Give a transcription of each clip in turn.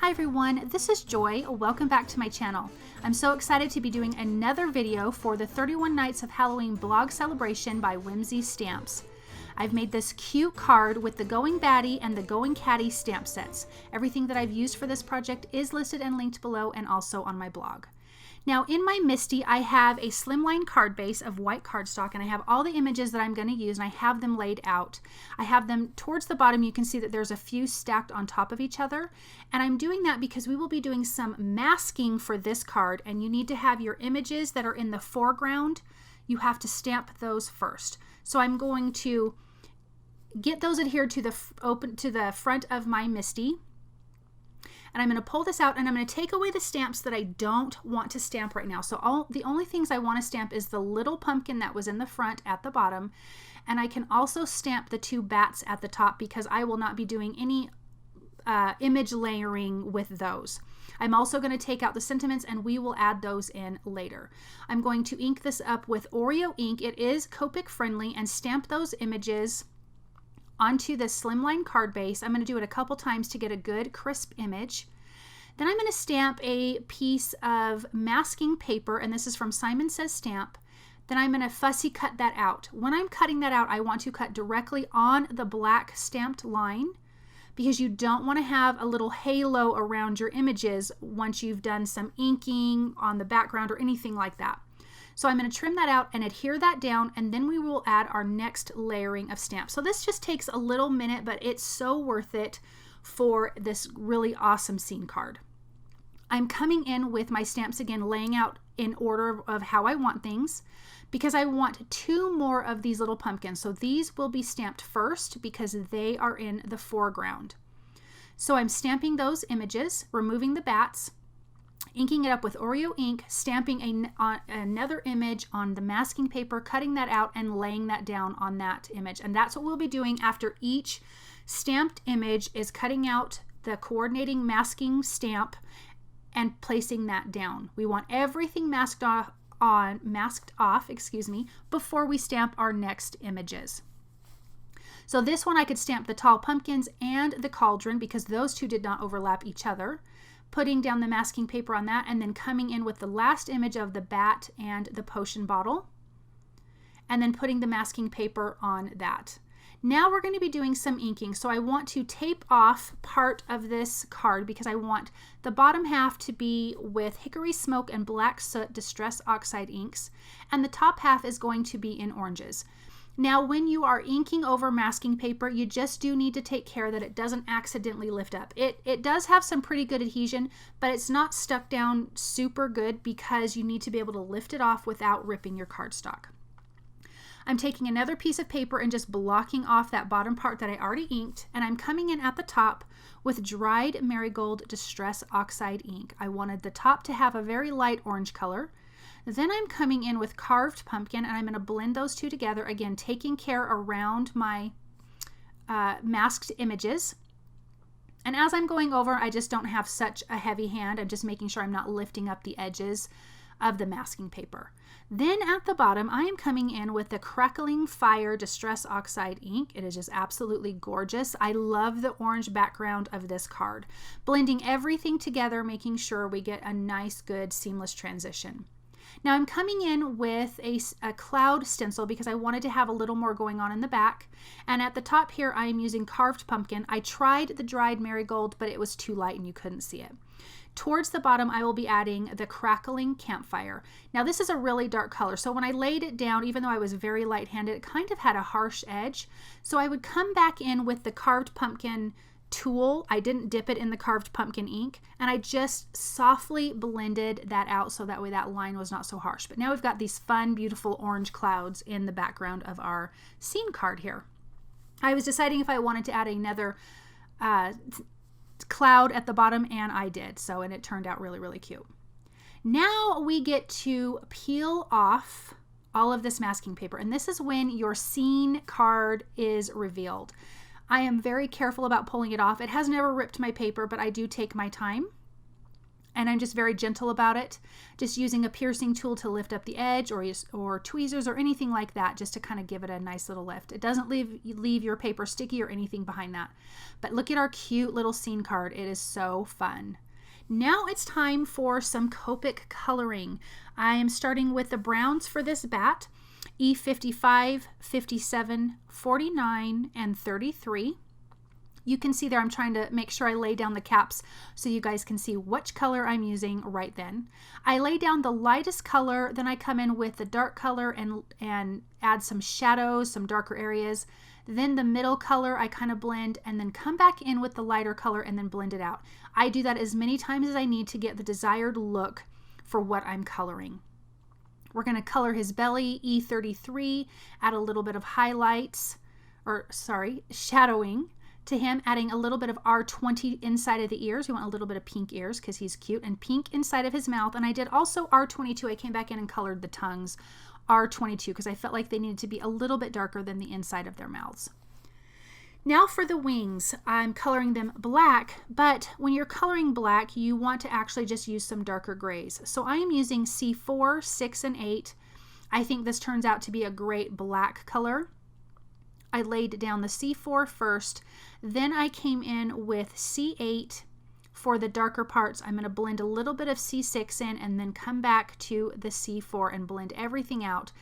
Hi everyone, this is Joy. Welcome back to my channel. I'm so excited to be doing another video for the 31 Nights of Halloween blog celebration by Whimsy Stamps. I've made this cute card with the Going Batty and the Going Catty stamp sets. Everything that I've used for this project is listed and linked below and also on my blog. Now in my Misty, I have a slimline card base of white cardstock and I have all the images that I'm going to use and I have them laid out. I have them towards the bottom. You can see that there's a few stacked on top of each other. And I'm doing that because we will be doing some masking for this card and you need to have your images that are in the foreground. You have to stamp those first. So I'm going to get those adhered to the front of my Misty. And I'm going to pull this out and I'm going to take away the stamps that I don't want to stamp right now. So the only things I want to stamp is the little pumpkin that was in the front at the bottom. And I can also stamp the two bats at the top because I will not be doing any image layering with those. I'm also going to take out the sentiments and we will add those in later. I'm going to ink this up with Oreo ink. It is Copic friendly, and stamp those images onto this slimline card base. I'm going to do it a couple times to get a good crisp image. Then I'm going to stamp a piece of masking paper, and this is from Simon Says Stamp. Then I'm going to fussy cut that out. When I'm cutting that out, I want to cut directly on the black stamped line because you don't want to have a little halo around your images once you've done some inking on the background or anything like that. So I'm going to trim that out and adhere that down, and then we will add our next layering of stamps. So this just takes a little minute, but it's so worth it for this really awesome scene card. I'm coming in with my stamps again, laying out in order of how I want things because I want two more of these little pumpkins. So these will be stamped first because they are in the foreground. So I'm stamping those images, removing the bats, inking it up with Oreo ink, stamping another image on the masking paper, cutting that out and laying that down on that image. And that's what we'll be doing after each stamped image is cutting out the coordinating masking stamp and placing that down. We want everything masked off, before we stamp our next images. So this one I could stamp the tall pumpkins and the cauldron because those two did not overlap each other. Putting down the masking paper on that and then coming in with the last image of the bat and the potion bottle and then putting the masking paper on that. Now we're going to be doing some inking. So I want to tape off part of this card because I want the bottom half to be with Hickory Smoke and Black Soot Distress Oxide inks, and the top half is going to be in oranges. Now when you are inking over masking paper, you just do need to take care that it doesn't accidentally lift up. It does have some pretty good adhesion, but it's not stuck down super good because you need to be able to lift it off without ripping your cardstock. I'm taking another piece of paper and just blocking off that bottom part that I already inked, and I'm coming in at the top with dried Marigold Distress Oxide ink. I wanted the top to have a very light orange color. Then I'm coming in with Carved Pumpkin and I'm going to blend those two together, again taking care around my masked images. And as I'm going over, I just don't have such a heavy hand. I'm just making sure I'm not lifting up the edges of the masking paper. Then at the bottom, I am coming in with the Crackling Fire Distress Oxide ink. It is just absolutely gorgeous. I love the orange background of this card. Blending everything together, making sure we get a nice, good, seamless transition. Now I'm coming in with a cloud stencil because I wanted to have a little more going on in the back. And at the top here, I am using Carved Pumpkin. I tried the dried Marigold, but it was too light and you couldn't see it. Towards the bottom, I will be adding the Crackling Campfire. Now this is a really dark color, so when I laid it down, even though I was very light-handed, it kind of had a harsh edge. So I would come back in with the Carved Pumpkin tool. I didn't dip it in the Carved Pumpkin ink, and I just softly blended that out so that way that line was not so harsh. But now we've got these fun, beautiful orange clouds in the background of our scene card here. I was deciding if I wanted to add another cloud at the bottom, and I did, and it turned out really, really cute. Now we get to peel off all of this masking paper, and this is when your scene card is revealed. I am very careful about pulling it off. It has never ripped my paper, but I do take my time. and I'm just very gentle about it, just using a piercing tool to lift up the edge or tweezers or anything like that, just to kind of give it a nice little lift. It doesn't leave your paper sticky or anything behind that. But look at our cute little scene card. It is so fun. Now it's time for some Copic coloring. I am starting with the browns for this bat, E55, 57, 49, and 33. You can see there I'm trying to make sure I lay down the caps so you guys can see which color I'm using right then. I lay down the lightest color, then I come in with the dark color and add some shadows, some darker areas. Then the middle color I kind of blend, and then come back in with the lighter color and then blend it out. I do that as many times as I need to get the desired look for what I'm coloring. We're going to color his belly, E33, add a little bit of shadowing to him, adding a little bit of R20 inside of the ears. We want a little bit of pink ears because he's cute, and pink inside of his mouth. And I did also R22. I came back in and colored the tongues R22 because I felt like they needed to be a little bit darker than the inside of their mouths. Now for the wings, I'm coloring them black, but when you're coloring black, you want to actually just use some darker grays. So I am using C4, 6, and 8. I think this turns out to be a great black color. I laid down the C4 first, then I came in with C8 for the darker parts. I'm going to blend a little bit of C6 in and then come back to the C4 and blend everything out.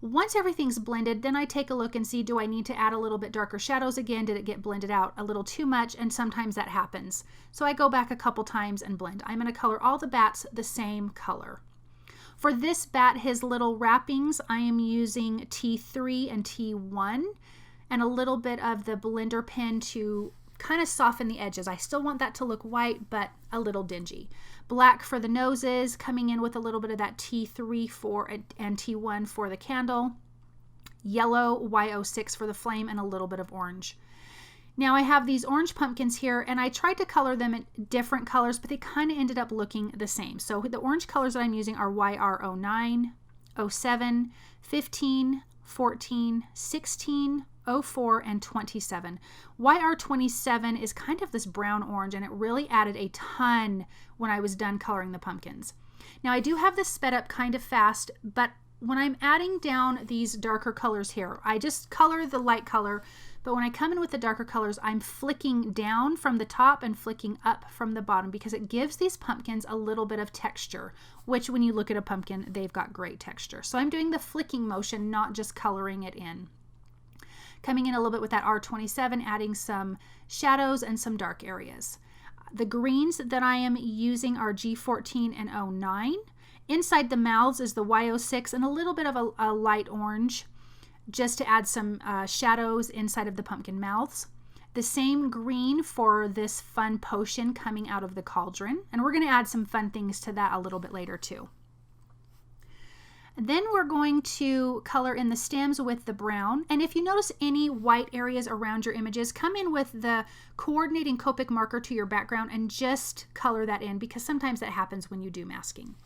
Once everything's blended, then I take a look and see, do I need to add a little bit darker shadows again? Did it get blended out a little too much? And sometimes that happens. So I go back a couple times and blend. I'm going to color all the bats the same color. For this bat, his little wrappings, I am using T3 and T1 and a little bit of the blender pen to kind of soften the edges. I still want that to look white, but a little dingy. Black for the noses, coming in with a little bit of that T3 and T1 for the candle. Yellow, Y06 for the flame, and a little bit of orange. Now I have these orange pumpkins here, and I tried to color them in different colors, but they kind of ended up looking the same. So the orange colors that I'm using are YR09, 07, 15, 14, 16, 04, and 27. YR27 is kind of this brown orange, and it really added a ton when I was done coloring the pumpkins. Now I do have this sped up kind of fast, but when I'm adding down these darker colors here, I just color the light color, but when I come in with the darker colors, I'm flicking down from the top and flicking up from the bottom because it gives these pumpkins a little bit of texture, which when you look at a pumpkin, they've got great texture. So I'm doing the flicking motion, not just coloring it in. Coming in a little bit with that R27, adding some shadows and some dark areas. The greens that I am using are G14 and 09. Inside the mouths is the Y06 and a little bit of a light orange just to add some shadows inside of the pumpkin mouths. The same green for this fun potion coming out of the cauldron. And we're going to add some fun things to that a little bit later too. Then we're going to color in the stems with the brown. And if you notice any white areas around your images, come in with the coordinating Copic marker to your background and just color that in because sometimes that happens when you do masking.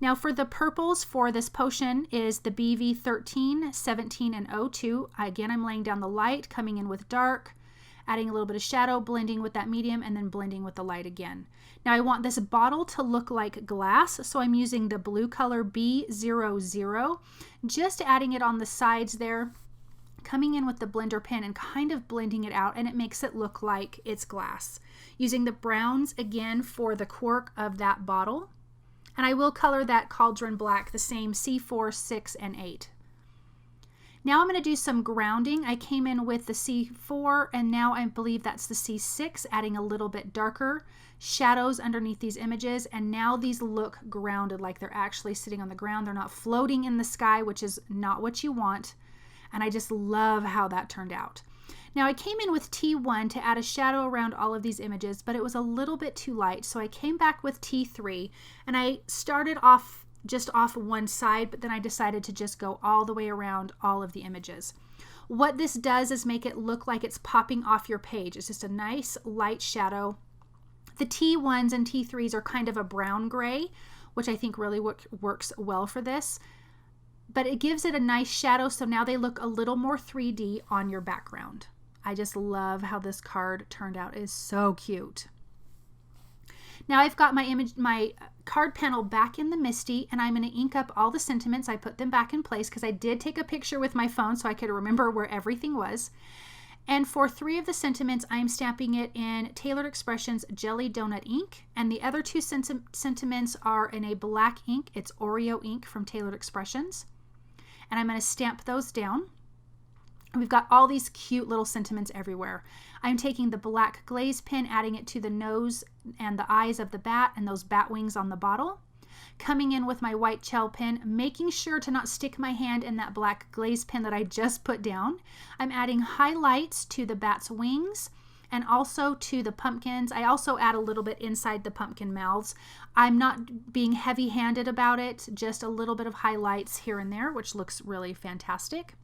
Now for the purples for this potion is the BV13, 17, and 02. Again, I'm laying down the light, coming in with dark, adding a little bit of shadow, blending with that medium, and then blending with the light again. Now I want this bottle to look like glass, so I'm using the blue color B00, just adding it on the sides there, coming in with the blender pen and kind of blending it out, and it makes it look like it's glass. Using the browns again for the cork of that bottle, and I will color that cauldron black the same C4, 6, and 8. Now I'm going to do some grounding. I came in with the C4 and now I believe that's the C6, adding a little bit darker shadows underneath these images, and now these look grounded, like they're actually sitting on the ground. They're not floating in the sky, which is not what you want, and I just love how that turned out. Now I came in with T1 to add a shadow around all of these images, but it was a little bit too light, so I came back with T3 and I started off just off one side, but then I decided to just go all the way around all of the images. What this does is make it look like it's popping off your page. It's just a nice light shadow. The T1s and T3s are kind of a brown gray, which I think really works well for this, but it gives it a nice shadow, so now they look a little more 3D on your background. I just love how this card turned out. It is so cute. Now I've got my card panel back in the Misty, and I'm going to ink up all the sentiments. I put them back in place because I did take a picture with my phone so I could remember where everything was. And for 3 of the sentiments, I'm stamping it in Tailored Expressions Jelly Donut ink, and the other 2 sentiments are in a black ink. It's Oreo ink from Tailored Expressions, and I'm going to stamp those down. We've got all these cute little sentiments everywhere. I'm taking the black glaze pen, adding it to the nose and the eyes of the bat and those bat wings on the bottle. Coming in with my white gel pen, making sure to not stick my hand in that black glaze pen that I just put down. I'm adding highlights to the bat's wings and also to the pumpkins. I also add a little bit inside the pumpkin mouths. I'm not being heavy-handed about it, just a little bit of highlights here and there, which looks really fantastic.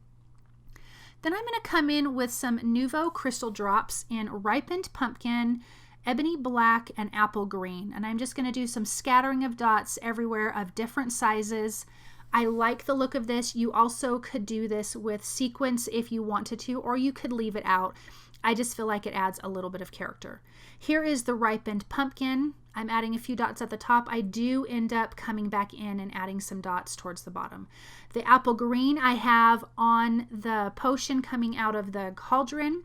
Then I'm going to come in with some Nuvo crystal drops in Ripened Pumpkin, Ebony Black, and Apple Green. And I'm just going to do some scattering of dots everywhere of different sizes. I like the look of this. You also could do this with sequins if you wanted to, or you could leave it out. I just feel like it adds a little bit of character. Here is the Ripened Pumpkin. I'm adding a few dots at the top. I do end up coming back in and adding some dots towards the bottom. The Apple Green I have on the potion coming out of the cauldron,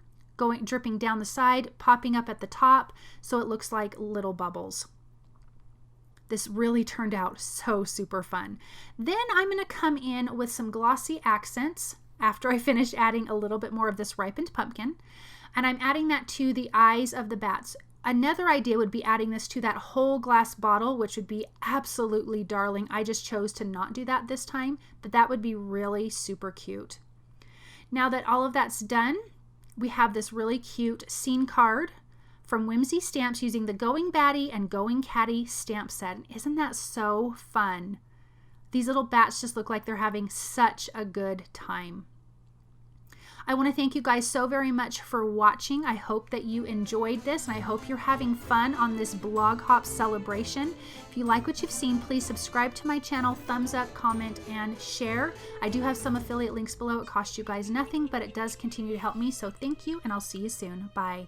dripping down the side, popping up at the top, so it looks like little bubbles. This really turned out so super fun. Then I'm going to come in with some glossy accents after I finish adding a little bit more of this Ripened Pumpkin, and I'm adding that to the eyes of the bats. Another idea would be adding this to that whole glass bottle, which would be absolutely darling. I just chose to not do that this time, but that would be really super cute. Now that all of that's done, we have this really cute scene card from Whimsy Stamps using the Going Batty and Going Catty stamp set. Isn't that so fun? These little bats just look like they're having such a good time. I want to thank you guys so very much for watching. I hope that you enjoyed this, and I hope you're having fun on this Blog Hop celebration. If you like what you've seen, please subscribe to my channel, thumbs up, comment, and share. I do have some affiliate links below. It costs you guys nothing, but it does continue to help me, so thank you, and I'll see you soon. Bye.